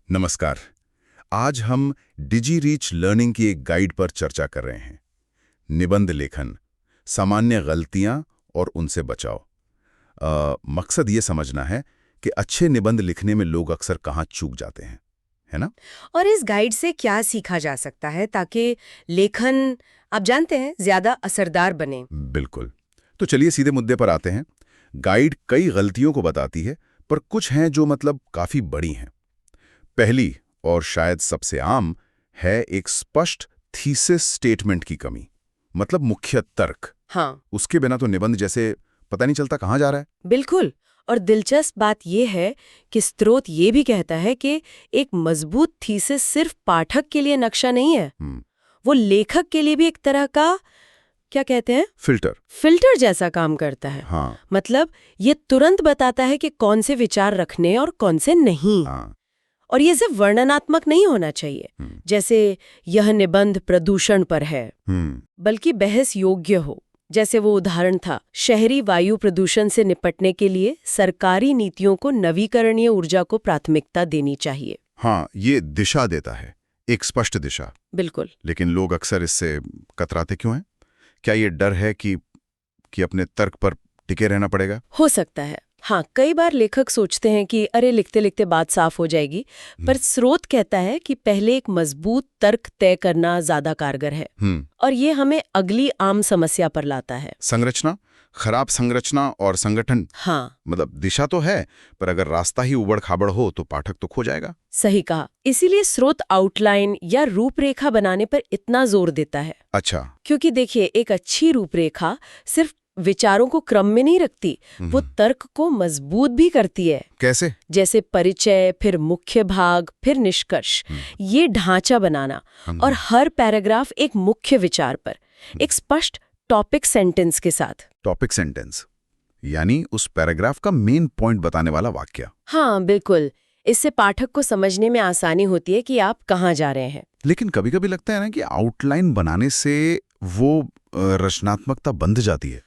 नमस्कार। आज हम डिजी रीच लर्निंग की एक गाइड पर चर्चा कर रहे हैं। निबंध लेखन, सामान्य गलतियां और उनसे बचाव। मकसद ये समझना है कि अच्छे निबंध लिखने में लोग अक्सर कहाँ चूक जाते हैं, है ना? और इस गाइड से क्या सीखा जा सकता है ताकि लेखन, आप जानते हैं, ज्यादा असरदार बने। बिल्कुल। तो चलिए सीधे मुद्दे पर आते हैं। गाइड कई गलतियों को बताती है, पर कुछ हैं जो काफी बड़ी हैं। पहली और शायद सबसे आम है एक स्पष्ट थीसिस स्टेटमेंट की कमी, मुख्य तर्क। हाँ, उसके बिना तो निबंध जैसे पता नहीं चलता कहाँ जा रहा है। बिल्कुल। और दिलचस्प बात यह है कि स्रोत ये भी कहता है कि एक मजबूत थीसिस सिर्फ पाठक के लिए नक्शा नहीं है, वो लेखक के लिए भी एक तरह का, क्या कहते हैं, फिल्टर जैसा काम करता है। हाँ। ये तुरंत बताता है कि कौन से विचार रखने और कौन से नहीं। हाँ। और ये सिर्फ वर्णनात्मक नहीं होना चाहिए, जैसे यह निबंध प्रदूषण पर है, बल्कि बहस योग्य हो। जैसे वो उदाहरण था, शहरी वायु प्रदूषण से निपटने के लिए सरकारी नीतियों को नवीकरणीय ऊर्जा को प्राथमिकता देनी चाहिए। हाँ, ये दिशा देता है, एक स्पष्ट दिशा। बिल्कुल। लेकिन लोग अक्सर इससे कतराते क्यों हैं? क्या ये डर है कि अपने तर्क पर टिके रहना पड़ेगा? हो सकता है, हाँ। कई बार लेखक सोचते हैं कि अरे लिखते लिखते बात साफ हो जाएगी, पर स्रोत कहता है कि पहले एक मजबूत तर्क तय करना ज्यादा कारगर है। और ये हमें अगली आम समस्या पर लाता है, संरचना। खराब संरचना और संगठन। हाँ। दिशा तो है, पर अगर रास्ता ही उबड़ खाबड़ हो तो पाठक तो खो जाएगा। सही कहा। इसीलिए स्रोत आउटलाइन या रूपरेखा बनाने पर इतना जोर देता है। अच्छा। क्योंकि देखिए, एक अच्छी रूपरेखा सिर्फ विचारों को क्रम में नहीं रखती, वो तर्क को मजबूत भी करती है। कैसे? जैसे परिचय, फिर मुख्य भाग, फिर निष्कर्ष। ये ढांचा बनाना, और हर पैराग्राफ एक मुख्य विचार पर, एक स्पष्ट टॉपिक सेंटेंस के साथ। टॉपिक सेंटेंस यानी उस पैराग्राफ का मेन पॉइंट बताने वाला वाक्य। हाँ, बिल्कुल। इससे पाठक को समझने में आसानी होती है कि आप कहाँ जा रहे हैं। लेकिन कभी-कभी लगता है ना कि आउटलाइन बनाने से वो रचनात्मकता बंध जाती है।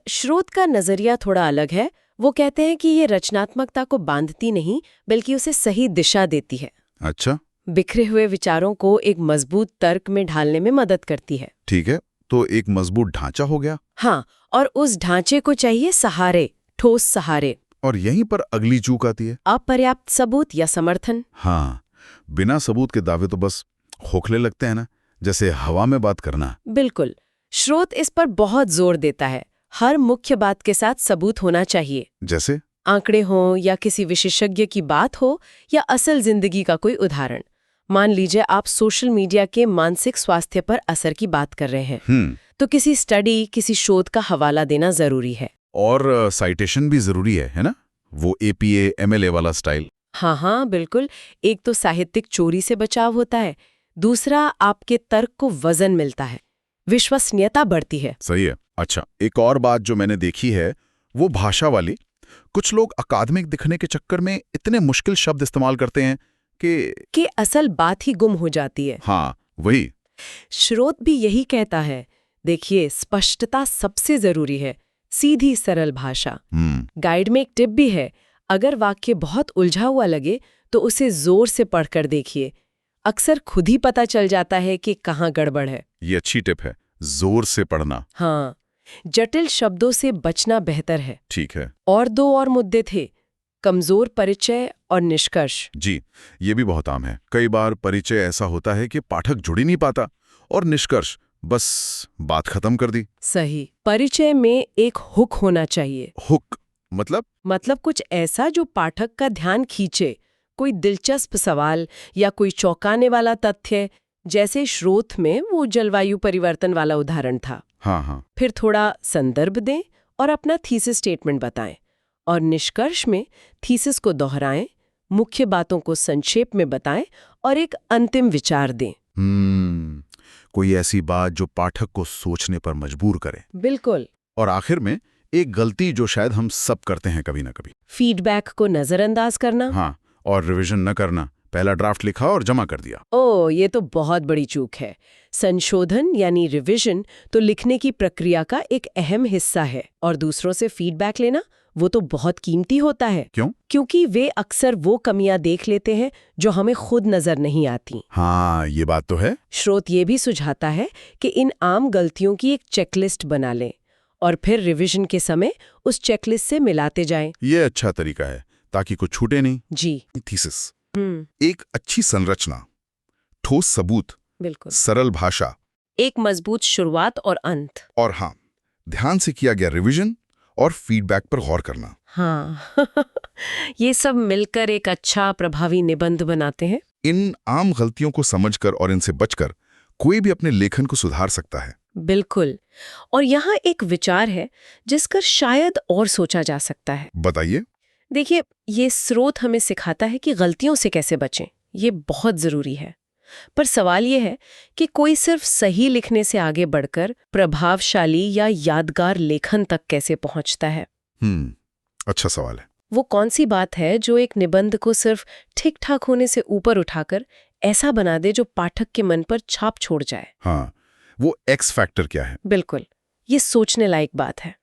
स्रोत का नजरिया थोड़ा अलग है। वो कहते हैं कि ये रचनात्मकता को बांधती नहीं, बल्कि उसे सही दिशा देती है। अच्छा। बिखरे हुए विचारों को एक मजबूत तर्क में ढालने में मदद करती है। ठीक है, तो एक मजबूत ढांचा हो गया। हाँ, और उस ढांचे को चाहिए सहारे, ठोस सहारे। और यहीं पर अगली चूक आती है, अपर्याप्त सबूत या समर्थन। हाँ, बिना सबूत के दावे तो बस खोखले लगते हैं ना, जैसे हवा में बात करना। बिल्कुल। स्रोत इस पर बहुत जोर देता है, हर मुख्य बात के साथ सबूत होना चाहिए। जैसे आंकड़े हों, या किसी विशेषज्ञ की बात हो, या असल जिंदगी का कोई उदाहरण। मान लीजिए आप सोशल मीडिया के मानसिक स्वास्थ्य पर असर की बात कर रहे हैं, तो किसी स्टडी, किसी शोध का हवाला देना जरूरी है। और साइटेशन भी जरूरी है ना? वो APA MLA वाला स्टाइल। हाँ, बिल्कुल। एक तो साहित्यिक चोरी से बचाव होता है, दूसरा आपके तर्क को वजन मिलता है, विश्वसनीयता बढ़ती है। सही है। अच्छा, एक और बात जो मैंने देखी है वो भाषा वाली। कुछ लोग अकादमिक दिखने के चक्कर में इतने मुश्किल शब्द इस्तेमाल करते हैं कि असल बात ही गुम हो जाती है। हाँ, वही। स्रोत भी यही कहता है। देखिए, स्पष्टता सबसे जरूरी है, सीधी सरल भाषा। गाइड में एक टिप भी है, अगर वाक्य बहुत उलझा हुआ लगे तो उसे जोर से पढ़कर देखिए। अक्सर खुद ही पता चल जाता है कि कहाँ गड़बड़ है। ये अच्छी टिप है, जोर से पढ़ना। हाँ, जटिल शब्दों से बचना बेहतर है। ठीक है। और दो और मुद्दे थे, कमजोर परिचय और निष्कर्ष। जी, ये भी बहुत आम है। कई बार परिचय ऐसा होता है कि पाठक जुड़ ही नहीं पाता, और निष्कर्ष बस बात खत्म कर दी। सही। परिचय में एक हुक होना चाहिए। हुक मतलब कुछ ऐसा जो पाठक का ध्यान खींचे, कोई दिलचस्प सवाल या कोई चौंकाने वाला तथ्य, जैसे स्रोत में वो जलवायु परिवर्तन वाला उदाहरण था। हाँ। फिर थोड़ा संदर्भ दें और अपना थीसिस स्टेटमेंट बताएं, और निष्कर्ष में थीसिस को दोहराएं, मुख्य बातों को संक्षेप में बताएं और एक अंतिम विचार दें। कोई ऐसी बात जो पाठक को सोचने पर मजबूर करे। बिल्कुल। और आखिर में एक गलती जो शायद हम सब करते हैं कभी ना कभी, फीडबैक को नजरअंदाज करना। हाँ, और रिवीजन न करना। पहला ड्राफ्ट लिखा और जमा कर दिया। ये तो बहुत बड़ी चूक है। संशोधन यानी रिवीजन तो लिखने की प्रक्रिया का एक अहम हिस्सा है, और दूसरों से फीडबैक लेना वो तो बहुत कीमती होता है। क्यों? क्योंकि वे अक्सर वो कमियां देख लेते हैं जो हमें खुद नजर नहीं आती। हाँ, ये बात तो है। स्रोत ये भी सुझाता है कि इन आम गलतियों की एक चेकलिस्ट बना लें और फिर रिवीजन के समय उस चेकलिस्ट से मिलाते जाएं। ये अच्छा तरीका है ताकि कुछ छूटे नहीं। जी। थीसिस, एक अच्छी संरचना, ठोस सबूत, बिल्कुल। सरल भाषा, एक मजबूत शुरुआत और अंत। और हाँ, ध्यान से किया गया रिवीजन और फीडबैक पर गौर करना। हाँ ये सब मिलकर एक अच्छा प्रभावी निबंध बनाते हैं। इन आम गलतियों को समझकर और इनसे बचकर कोई भी अपने लेखन को सुधार सकता है। बिल्कुल। और यहाँ एक विचार है जिसका शायद और सोचा जा सकता है। बताइए। देखिए, ये स्रोत हमें सिखाता है कि गलतियों से कैसे बचें। ये बहुत जरूरी है। पर सवाल ये है कि कोई सिर्फ सही लिखने से आगे बढ़कर प्रभावशाली या यादगार लेखन तक कैसे पहुंचता है? अच्छा सवाल है। वो कौन सी बात है जो एक निबंध को सिर्फ ठीक ठाक होने से ऊपर उठाकर ऐसा बना दे जो पाठक के मन पर छाप छोड़ जाए? हाँ, वो एक्स फैक्टर क्या है? बिल्कुल, ये सोचने लायक बात है।